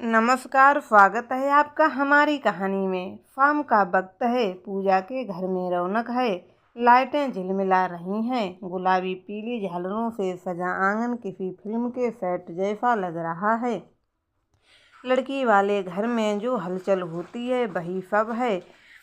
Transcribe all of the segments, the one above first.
नमस्कार, स्वागत है आपका हमारी कहानी में। शाम का वक्त है। पूजा के घर में रौनक है। लाइटें झिलमिला रही हैं। गुलाबी पीली झालरों से सजा आंगन किसी फिल्म के सेट जैसा लग रहा है। लड़की वाले घर में जो हलचल होती है वही सब है।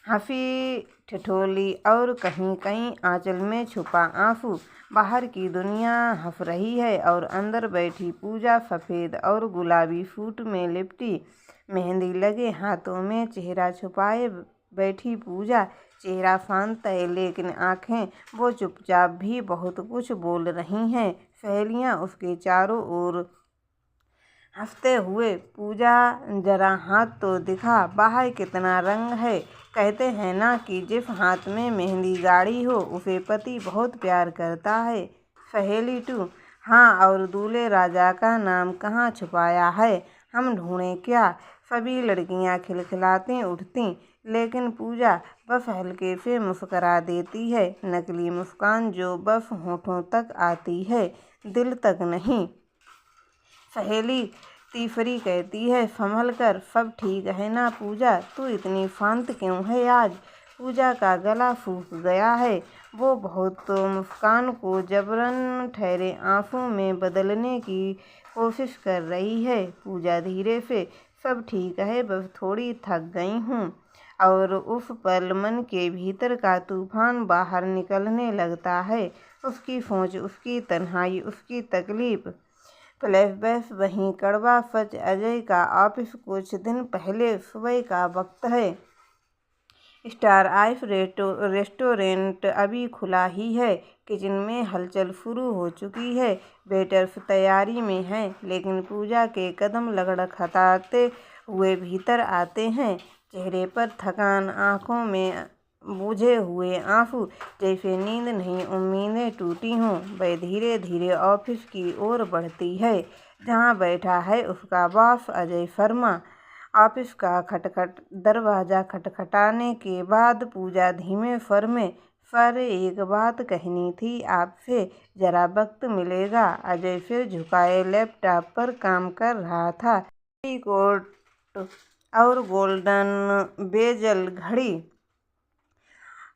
हंसी ठिठोली और कहीं कहीं आंचल में छुपा आंसू। बाहर की दुनिया हंस रही है और अंदर बैठी पूजा सफ़ेद और गुलाबी सूट में लिपटी, मेहंदी लगे हाथों में चेहरा छुपाए बैठी पूजा। चेहरा शांत है लेकिन आंखें वो चुपचाप भी बहुत कुछ बोल रही हैं। सहेलियां उसके चारों ओर हंसते हुए, पूजा जरा हाथ तो दिखा, बाहर कितना रंग है। कहते हैं ना कि जिस हाथ में मेहंदी गाड़ी हो उसे पति बहुत प्यार करता है। सहेली टू: हाँ, और दूल्हे राजा का नाम कहाँ छुपाया है, हम ढूंढें क्या? सभी लड़कियां खिलखिलाती उठती, लेकिन पूजा बस हल्के से मुस्करा देती है। नकली मुस्कान जो बस होठों तक आती है, दिल तक नहीं। सहेली तीसरी कहती है, संभल कर, सब ठीक है ना पूजा? तू इतनी शांत क्यों है आज? पूजा का गला सूख गया है। वो बहुत मुस्कान को जबरन ठहरे आंसू में बदलने की कोशिश कर रही है। पूजा धीरे से, सब ठीक है, बस थोड़ी थक गई हूँ। और उस पल मन के भीतर का तूफान बाहर निकलने लगता है। उसकी सोच, उसकी तन्हाई, उसकी तकलीफ। फ्लैशबैक वहीं कड़वा सच। अजय का ऑफिस कुछ दिन पहले सुबह का वक्त है। स्टार आइस रेस्टोरेंट अभी खुला ही है। किचन में हलचल शुरू हो चुकी है। वेटर्स तैयारी में हैं, लेकिन पूजा के कदम लड़खड़ाते हुए भीतर आते हैं। चेहरे पर थकान, आंखों में बुझे हुए आंसू, जैसे नींद नहीं, उम्मीदें टूटी हों। वह धीरे धीरे ऑफिस की ओर बढ़ती है, जहां बैठा है उसका बॉस अजय शर्मा। ऑफिस का दरवाज़ा खटखटाने के बाद पूजा धीमे स्वर में, सर एक बात कहनी थी आपसे, ज़रा वक्त मिलेगा? अजय सिर झुकाए लैपटॉप पर काम कर रहा था। कोट और गोल्डन बेजल घड़ी,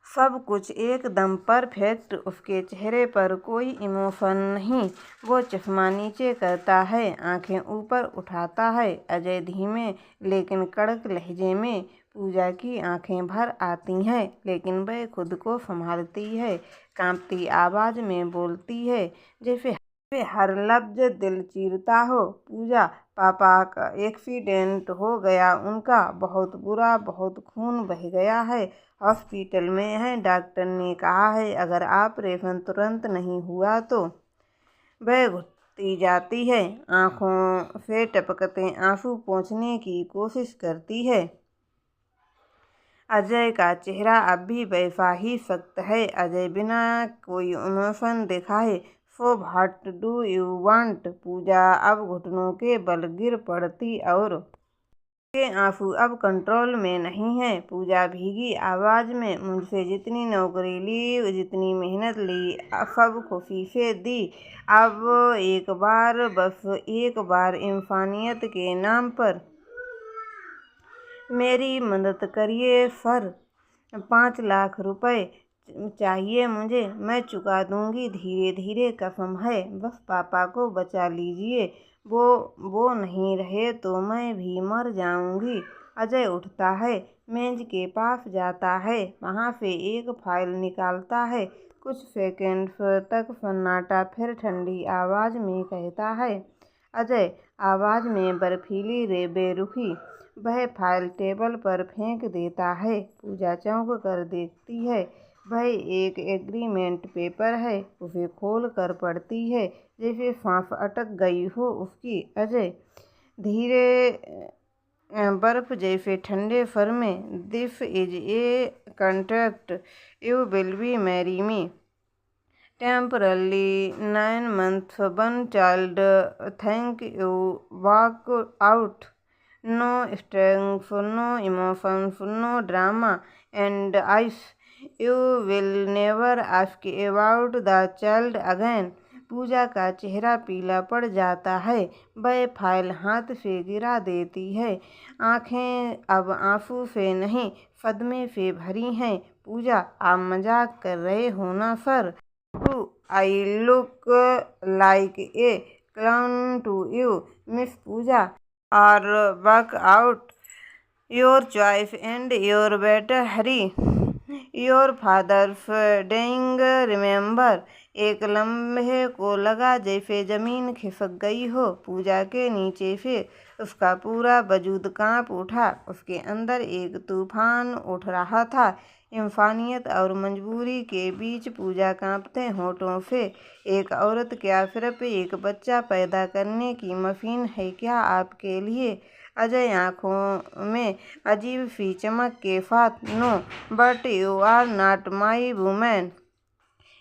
सब कुछ एकदम परफेक्ट। उसके चेहरे पर कोई इमोशन नहीं। वो चश्मा नीचे करता है, आंखें ऊपर उठाता है। अजय धीमे लेकिन कड़क लहजे में, पूजा की आंखें भर आती हैं, लेकिन वह खुद को संभालती है। कांपती आवाज़ में बोलती है, जैसे हर लफ्ज दिल चीरता हो। पूजा, पापा का एक्सीडेंट हो गया उनका, बहुत बुरा, बहुत खून बह गया है। हॉस्पिटल में हैं, डॉक्टर ने कहा है अगर ऑपरेशन तुरंत नहीं हुआ तो। वह घुटती जाती है, आंखों से टपकते आंसू पोंछने की कोशिश करती है। अजय का चेहरा अब भी वैसा ही सख्त है। अजय बिना कोई इमोशन दिखाए, so what do you want? Pooja अब घुटनों के बल गिर पड़ती और के आंसू अब कंट्रोल में नहीं है। पूजा भीगी आवाज में, मुझसे जितनी नौकरी ली, जितनी मेहनत ली, सब खुशी से दी। अब एक बार, बस एक बार इंसानियत के नाम पर मेरी मदद करिए सर। 5 लाख रुपए चाहिए मुझे, मैं चुका दूंगी धीरे धीरे, कसम है, बस पापा को बचा लीजिए। वो नहीं रहे तो मैं भी मर जाऊंगी। अजय उठता है, मेज के पास जाता है, वहाँ से एक फाइल निकालता है। कुछ सेकंड तक सन्नाटा, फिर ठंडी आवाज़ में कहता है, अजय। आवाज़ में बर्फीली बेरुखी। वह फाइल टेबल पर फेंक देता है। पूजा चौंक कर देखती है। वह एक एग्रीमेंट पेपर है। उसे खोल कर पढ़ती है, जैसे सांस अटक गई हो उसकी। अजय धीरे, बर्फ जैसे ठंडे स्वर में, this is a contract, you will be marry me temporarily 9 months, 1 child, thank you, walk out. No strength, no emotions, no drama and ice. You will never ask about the child again. Pooja का चेहरा पीला पड़ जाता है। वह file हाथ से गिरा देती है। आंखें अब आंसू से नहीं, सदमे से भरी हैं। पूजा, आप मजाक कर रहे हो ना sir? Do I look like a clown to you, miss Pooja? और work out your choice and your better hurry your father's dying remember. एक लम्हे को लगा जैसे जमीन खिसक गई हो। पूजा के नीचे से उसका पूरा वजूद कांप उठा। उसके अंदर एक तूफान उठ रहा था। इंसानियत और मजबूरी के बीच पूजा कांपते होठों से, एक औरत क्या सिर्फ एक बच्चा पैदा करने की मशीन है क्या आपके लिए? अजय आंखों में अजीब सी चमक के साथ, no, but you are not my women,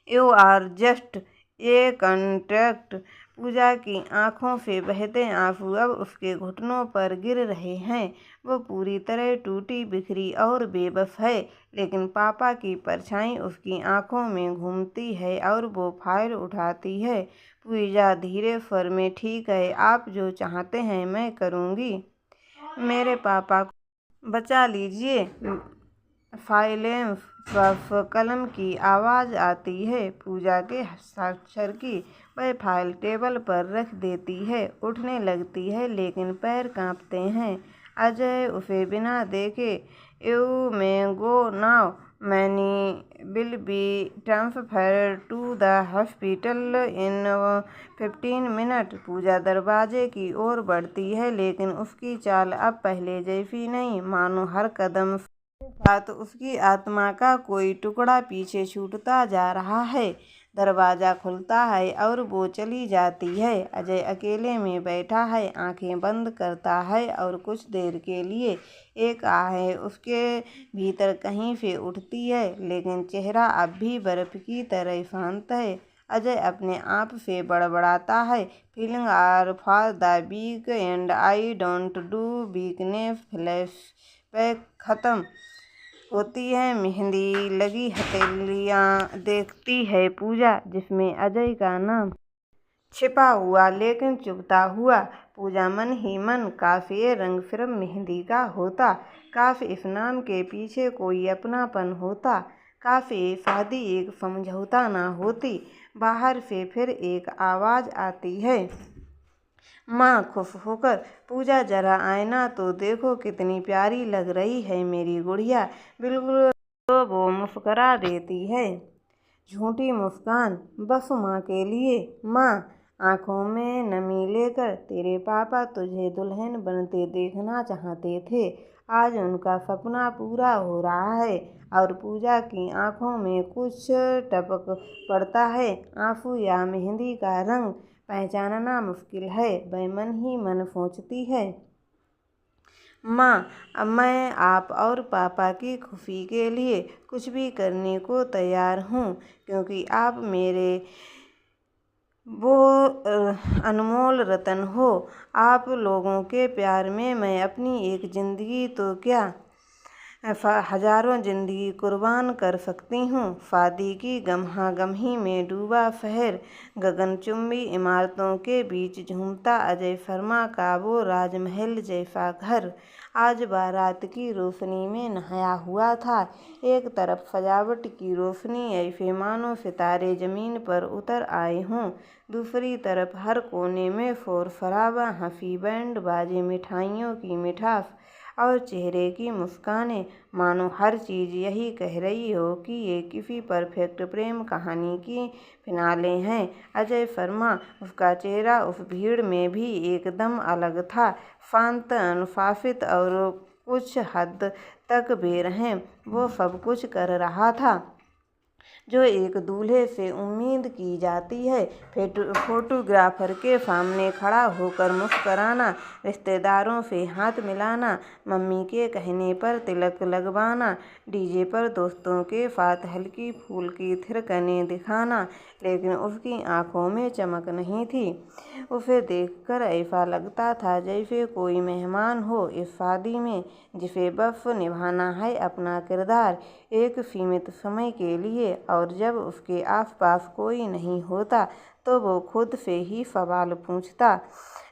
you are just a contract. Pooja की आंखों से बहते आंसू अब उसके घुटनों पर गिर रहे हैं। वो पूरी तरह टूटी बिखरी और बेबस है, लेकिन पापा की परछाई उसकी आंखों में घूमती है और वो फाइल उठाती है। पूजा धीरे स्वर में, ठीक है, आप जो चाहते हैं मैं करूँगी। मेरे पापा को बचा लीजिए। साइलेंस, बस कलम की आवाज़ आती है। पूजा के हस्ताक्षर की। वह फाइल टेबल पर रख देती है, उठने लगती है, लेकिन पैर कांपते हैं। अजय उसे बिना देखे, you may go now, many will be transferred to the hospital in 15 minute. Pooja दरवाजे की ओर बढ़ती है, लेकिन उसकी चाल अब पहले जैसी नहीं, मानो हर कदम के साथ उसकी आत्मा का कोई टुकड़ा पीछे छूटता जा रहा है। दरवाजा खुलता है और वो चली जाती है। अजय अकेले में बैठा है, आंखें बंद करता है और कुछ देर के लिए एक आहे उसके भीतर कहीं से उठती है, लेकिन चेहरा अब भी बर्फ की तरह शांत है। अजय अपने आप से बड़बड़ाता है, feeling are for the weekend I don't do weakness. Flashback खत्म होती है। मेहंदी लगी हथेलियाँ देखती है पूजा, जिसमें अजय का नाम छिपा हुआ लेकिन चुभता हुआ। पूजा मन ही मन, काश ये रंग सिर्फ मेहंदी का होता, काश इस नाम के पीछे कोई अपनापन होता, काश ये शादी एक समझौता ना होती। बाहर से फिर एक आवाज़ आती है, माँ खुश होकर, पूजा जरा आईना तो देखो कितनी प्यारी लग रही है मेरी गुड़िया। बिल्कुल। तो वो मुस्करा देती है, झूठी मुस्कान, बस माँ के लिए। माँ आंखों में नमी लेकर, तेरे पापा तुझे दुल्हन बनते देखना चाहते थे, आज उनका सपना पूरा हो रहा है। और पूजा की आंखों में कुछ टपक पड़ता है, आंसू या मेहंदी का रंग पहचानना मुश्किल है। वह मन ही मन सोचती है, माँ, अब मैं आप और पापा की खुशी के लिए कुछ भी करने को तैयार हूँ, क्योंकि आप मेरे वो अनमोल रतन हो। आप लोगों के प्यार में मैं अपनी एक ज़िंदगी तो क्या, हजारों जिंदगी कुर्बान कर सकती हूँ। शादी की गमहा-गमही में डूबा शहर, गगनचुंबी इमारतों के बीच झूमता अजय शर्मा का वो राजमहल जैसा घर आज बारात की रोशनी में नहाया हुआ था। एक तरफ सजावट की रोशनी ऐसे मानो सितारे जमीन पर उतर आए हों, दूसरी तरफ हर कोने में शोर शराबा, हंसी, बैंड बाजे, मिठाइयों की मिठास और चेहरे की मुस्कानें, मानो हर चीज़ यही कह रही हो कि ये किसी परफेक्ट प्रेम कहानी की फिनाले है। अजय शर्मा, उसका चेहरा उस भीड़ में भी एकदम अलग था, शांत, अनुशासित और कुछ हद तक बेरहम। वो सब कुछ कर रहा था जो एक दूल्हे से उम्मीद की जाती है, फोटोग्राफर के सामने खड़ा होकर मुस्कराना, रिश्तेदारों से हाथ मिलाना, मम्मी के कहने पर तिलक लगवाना, डीजे पर दोस्तों के साथ हल्की फूल की थिरकने दिखाना। लेकिन उसकी आंखों में चमक नहीं थी। उसे देखकर ऐसा लगता था जैसे कोई मेहमान हो इस शादी में, जिसे बस निभाना है अपना किरदार एक सीमित समय के लिए। चाहिए, और जब उसके आसपास कोई नहीं होता तो वो खुद से ही सवाल पूछता,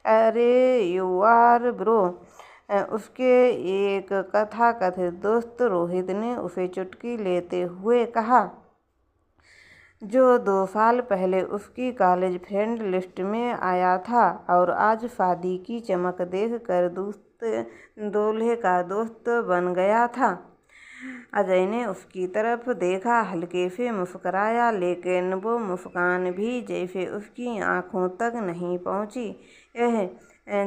अरे यू आर ब्रो। उसके एक कथाकथित दोस्त रोहित ने उसे चुटकी लेते हुए कहा, जो 2 साल पहले उसकी कॉलेज फ्रेंड लिस्ट में आया था और आज शादी की चमक देखकर दोस्त दूल्हे का दोस्त बन गया था। अजय ने उसकी तरफ देखा, हल्के से मुस्कुराया, लेकिन वो मुस्कान भी जैसे उसकी आंखों तक नहीं पहुंची। यह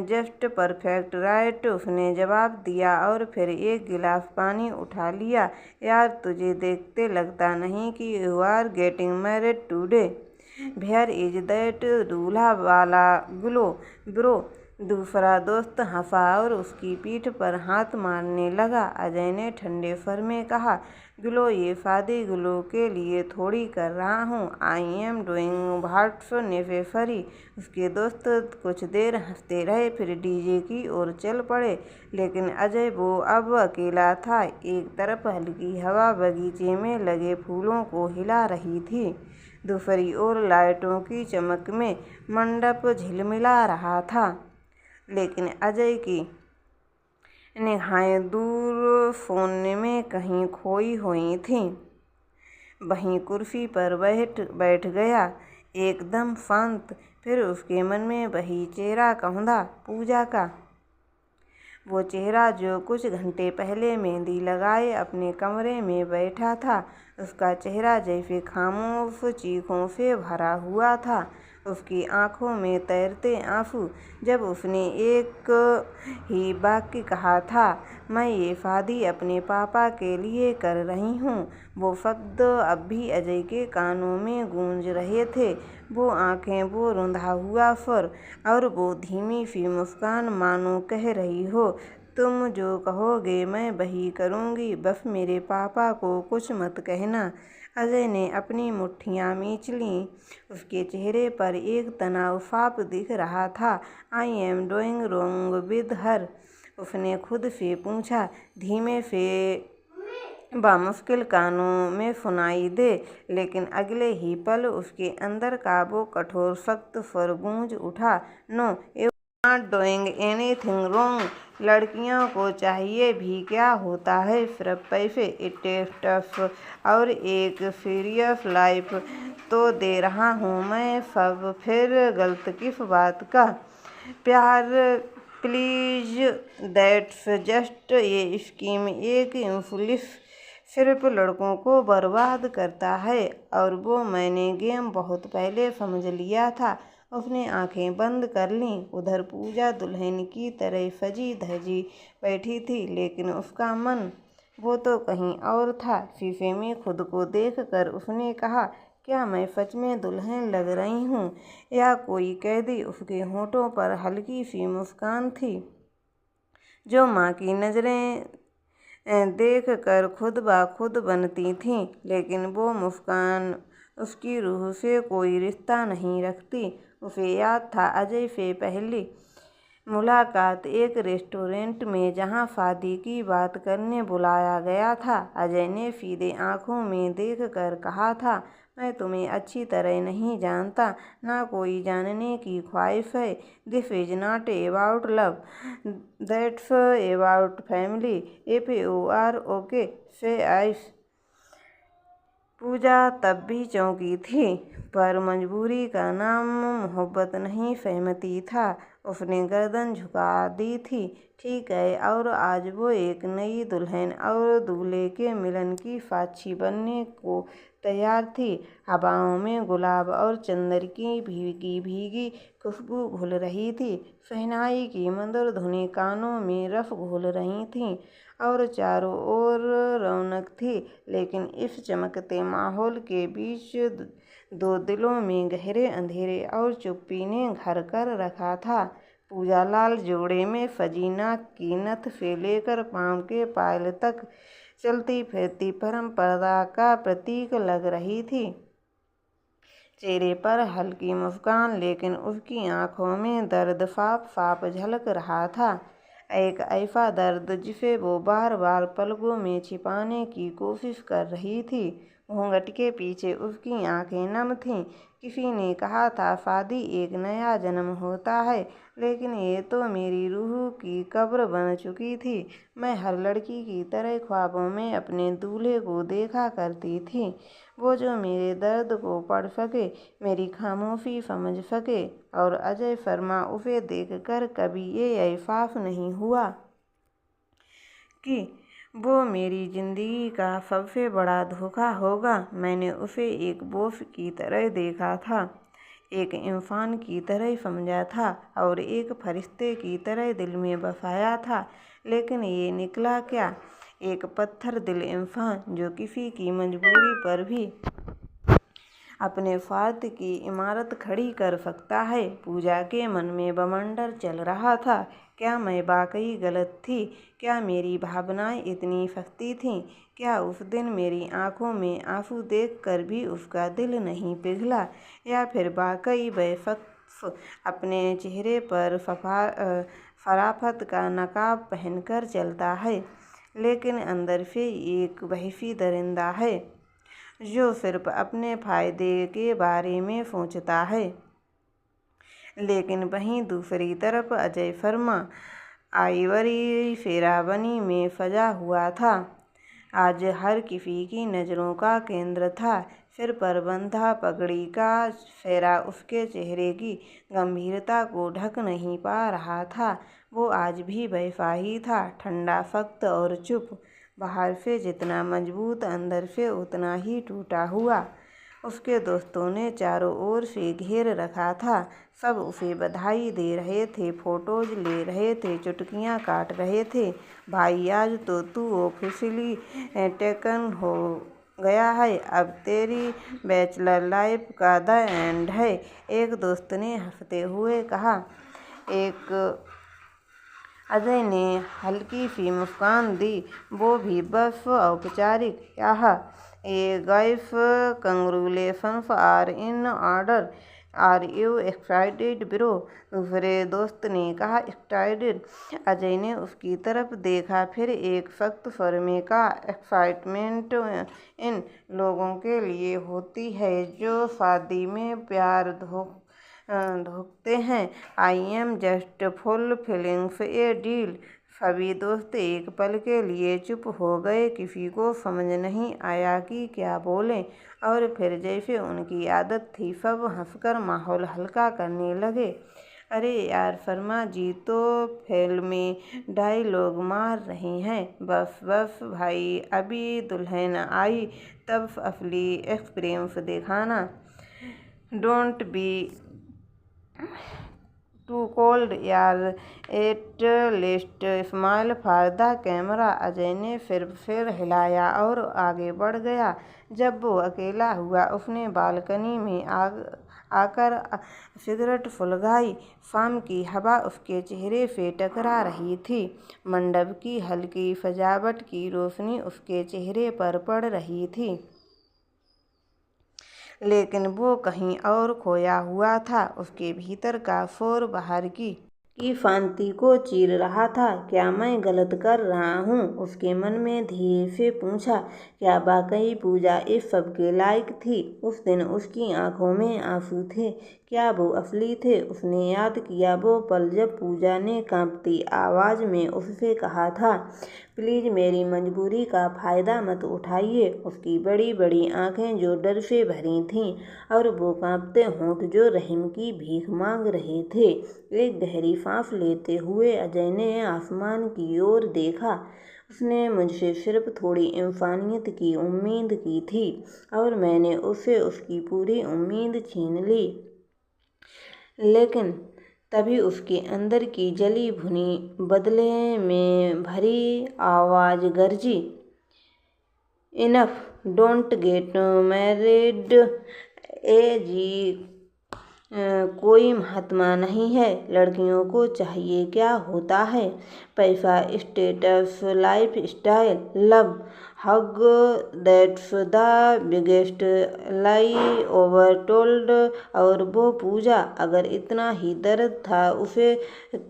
जस्ट परफेक्ट राइट, उसने जवाब दिया और फिर एक गिलास पानी उठा लिया। यार, तुझे देखते लगता नहीं कि you are getting married today. Where is that दूल्हा वाला ग्लो ब्रो। दूसरा दोस्त हंसा और उसकी पीठ पर हाथ मारने लगा। अजय ने ठंडे स्वर में कहा, ग्लो ये शादी ग्लो के लिए थोड़ी कर रहा हूँ। I am doing what's necessary. उसके दोस्त कुछ देर हंसते रहे, फिर डीजे की ओर चल पड़े, लेकिन अजय वो अब अकेला था। एक तरफ हल्की हवा बगीचे में लगे फूलों को हिला रही थी, दूसरी ओर लाइटों की चमक में मंडप झिलमिला रहा था, लेकिन अजय की निगाहें दूर सोने में कहीं खोई हुई थीं। वहीं कुर्सी पर बैठ गया, एकदम शांत। फिर उसके मन में वही चेहरा कौंधा, पूजा का वो चेहरा जो कुछ घंटे पहले मेहंदी लगाए अपने कमरे में बैठा था। उसका चेहरा जैसे खामोश चीखों से भरा हुआ था, उसकी आंखों में तैरते आंसू। जब उसने एक ही वाक्य कहा था, मैं ये शादी अपने पापा के लिए कर रही हूँ, वो शब्द अब भी अजय के कानों में गूंज रहे थे। वो आंखें, वो रुंधा हुआ स्वर और वो धीमी सी मुस्कान, मानो कह रही हो, तुम जो कहोगे मैं वही करूँगी, बस मेरे पापा को कुछ मत कहना। अजय ने अपनी मुट्ठियाँ मींच लीं। उसके चेहरे पर एक तनाव साफ दिख रहा था। I am doing wrong with her, उसने खुद से पूछा, धीमे से बामुश्किल कानों में सुनाई दे, लेकिन अगले ही पल उसके अंदर का वो कठोर सख्त स्वर गूंज उठा, no you not doing anything wrong. लड़कियों को चाहिए भी क्या होता है, सिर्फ पैसे, स्टेटस और एक सीरियस लाइफ तो दे रहा हूँ मैं, सब फिर गलत किस बात का प्यार, प्लीज दैट्स जस्ट ये स्कीम, एक इन्फ्लुएंस सिर्फ लड़कों को बर्बाद करता है, और वो मैंने गेम बहुत पहले समझ लिया था। उसने आंखें बंद कर लीं। उधर पूजा दुल्हन की तरह सजी धजी बैठी थी, लेकिन उसका मन वो तो कहीं और था। शीशे में खुद को देखकर उसने कहा, क्या मैं सच में दुल्हन लग रही हूँ या कोई कैदी। उसके होठों पर हल्की सी मुस्कान थी, जो माँ की नज़रें देख कर खुद ब खुद बनती थीं, लेकिन वो मुस्कान उसकी रूह से कोई रिश्ता नहीं रखती। उसे याद था अजय से पहली मुलाकात एक रेस्टोरेंट में, जहां शादी की बात करने बुलाया गया था। अजय ने सीधे आंखों में देखकर कहा था, मैं तुम्हें अच्छी तरह नहीं जानता, ना कोई जानने की ख्वाहिश है। This is not about love, that's about family, if you are okay say ice. Pooja तब भी चौंकी थी, पर मजबूरी का नाम मोहब्बत नहीं, सहमति था। उसने गर्दन झुका दी थी, ठीक है। और आज वो एक नई दुल्हन और दूल्हे के मिलन की साक्षी बनने को तैयार थी। हवाओं में गुलाब और चंदन की भीगी भीगी खुशबू घुल रही थी, शहनाई की मधुर धुनें कानों में रस घोल रही थीं, और चारों ओर रौनक थी। लेकिन इस चमकते माहौल के बीच दो दिलों में गहरे अंधेरे और चुप्पी ने घर कर रखा था। पूजा लाल जोड़े में सजी नाक की नथ से लेकर पाँव के पायल तक चलती फिरती परंपरा का प्रतीक लग रही थी। चेहरे पर हल्की मुस्कान, लेकिन उसकी आंखों में दर्द साफ साफ झलक रहा था, एक ऐसा दर्द जिसे वो बार बार पलकों में छिपाने की कोशिश कर रही थी। घूंघट के पीछे उसकी आंखें नम थीं। किसी ने कहा था शादी एक नया जन्म होता है, लेकिन ये तो मेरी रूह की कब्र बन चुकी थी। मैं हर लड़की की तरह ख्वाबों में अपने दूल्हे को देखा करती थी, वो जो मेरे दर्द को पढ़ सके, मेरी खामोशी समझ सके। और अजय शर्मा, उसे देखकर कभी ये एहसास नहीं हुआ कि वो मेरी जिंदगी का सबसे बड़ा धोखा होगा। मैंने उसे एक बोझ की तरह देखा था, एक इंसान की तरह समझा था और एक फरिश्ते की तरह दिल में बसाया था। लेकिन ये निकला क्या? एक पत्थर दिल इंसान जो किसी की मजबूरी पर भी अपने स्वार्थ की इमारत खड़ी कर सकता है। पूजा के मन में बवंडर चल रहा था। क्या मैं वाकई गलत थी? क्या मेरी भावनाएं इतनी सस्ती थीं? क्या उस दिन मेरी आंखों में आंसू देखकर भी उसका दिल नहीं पिघला? या फिर वाकई वह शख्स अपने चेहरे पर शराफत का नकाब पहनकर चलता है, लेकिन अंदर से एक वहशी दरिंदा है जो सिर्फ अपने फायदे के बारे में सोचता है। लेकिन वहीं दूसरी तरफ अजय शर्मा आइवरी शेरावानी में सजा हुआ था। आज हर किसी की नज़रों का केंद्र था। सिर पर बंधा पगड़ी का सेहरा उसके चेहरे की गंभीरता को ढक नहीं पा रहा था। वो आज भी वैसा ही था, ठंडा, सख्त और चुप। बाहर से जितना मजबूत, अंदर से उतना ही टूटा हुआ। उसके दोस्तों ने चारों ओर से घेर रखा था। सब उसे बधाई दे रहे थे, फोटोज ले रहे थे, चुटकियां काट रहे थे। भाई, आज तो तू ऑफिशियली टेकन हो गया है, अब तेरी बैचलर लाइफ का द एंड है, एक दोस्त ने हंसते हुए कहा। अजय ने हल्की सी मुस्कान दी, वो भी बस औपचारिक। ये guys, congratulations are in order. Are you excited bro? दूसरे दोस्त ने कहा। एक्साइटेड? अजय ने उसकी तरफ देखा, फिर एक सख्त स्वर में कहा, एक्साइटमेंट इन लोगों के लिए होती है जो शादी में प्यार धोखते हैं। आई am just fulfilling A deal. सभी दोस्त एक पल के लिए चुप हो गए। किसी को समझ नहीं आया कि क्या बोलें, और फिर जैसे उनकी आदत थी, सब हंसकर माहौल हल्का करने लगे। अरे यार, शर्मा जी तो फिल्म में डायलॉग मार रही हैं। बस बस भाई, अभी दुल्हन आई तब असली एक्सपीरियंस दिखाना। डोंट बी टू कोल्ड यार, at least smile for the camera. Ajay ने सिर हिलाया और आगे बढ़ गया। जब वो अकेला हुआ, उसने बालकनी में आकर सिगरेट सुलगाई। शाम की हवा उसके चेहरे से टकरा रही थी। मंडप की हल्की सजावट की रोशनी उसके चेहरे पर पड़ रही थी, लेकिन वो कहीं और खोया हुआ था। उसके भीतर का शोर बाहर की शांति को चीर रहा था। क्या मैं गलत कर रहा हूँ? उसके मन में धीरे से पूछा। क्या वाकई पूजा इस सब के लायक थी? उस दिन उसकी आंखों में आंसू थे। क्या वो असली थे? उसने याद किया वो पल जब पूजा ने कांपती आवाज़ में उससे कहा था, प्लीज़ मेरी मजबूरी का फ़ायदा मत उठाइए। उसकी बड़ी बड़ी आंखें जो डर से भरी थीं, और वो कांपते होंठ जो रहम की भीख मांग रहे थे। एक गहरी सांस लेते हुए अजय ने आसमान की ओर देखा। उसने मुझसे सिर्फ थोड़ी इंसानियत की उम्मीद की थी, और मैंने उससे उसकी पूरी उम्मीद छीन ली। लेकिन तभी उसके अंदर की जली भुनी बदले में भरी आवाज़ गरजी, इनफ, डोंट गेट मैरिड जी कोई महात्मा नहीं है। लड़कियों को चाहिए क्या होता है? पैसा, status, life style, love. Hug that's the biggest lie over told. और वो पूजा, अगर इतना ही दर्द था उसे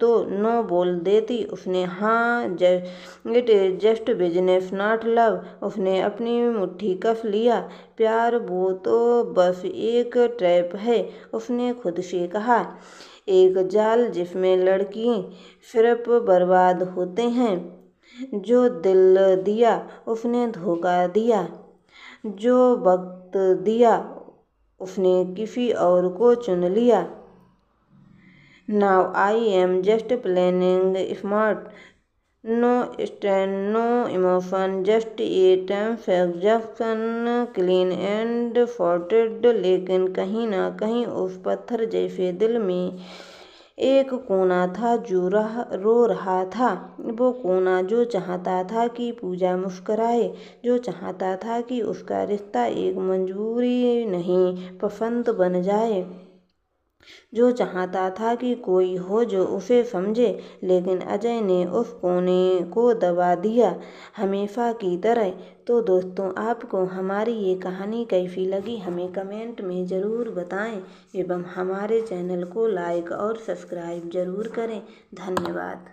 तो नो बोल देती। उसने हाँ, it is just business not love. उसने अपनी मुट्ठी कस लिया। प्यार वो तो बस एक ट्रैप है, उसने खुद से कहा। एक जाल जिसमें लड़की सिर्फ बर्बाद होते हैं। जो दिल दिया उसने धोखा दिया, जो वक्त दिया उसने किसी और को चुन लिया। Now I am just planning smart, no stand no emotion, just a transaction clean and sorted. लेकिन कहीं ना कहीं उस पत्थर जैसे दिल में एक कोना था जो रो रहा था। वो कोना जो चाहता था कि पूजा मुस्कुराए, जो चाहता था कि उसका रिश्ता एक मजबूरी नहीं पसंद बन जाए, जो चाहता था कि कोई हो जो उसे समझे। लेकिन अजय ने उस कोने को दबा दिया, हमेशा की तरह। तो दोस्तों, आपको हमारी ये कहानी कैसी लगी हमें कमेंट में ज़रूर बताएं एवं हमारे चैनल को लाइक और सब्सक्राइब ज़रूर करें। धन्यवाद।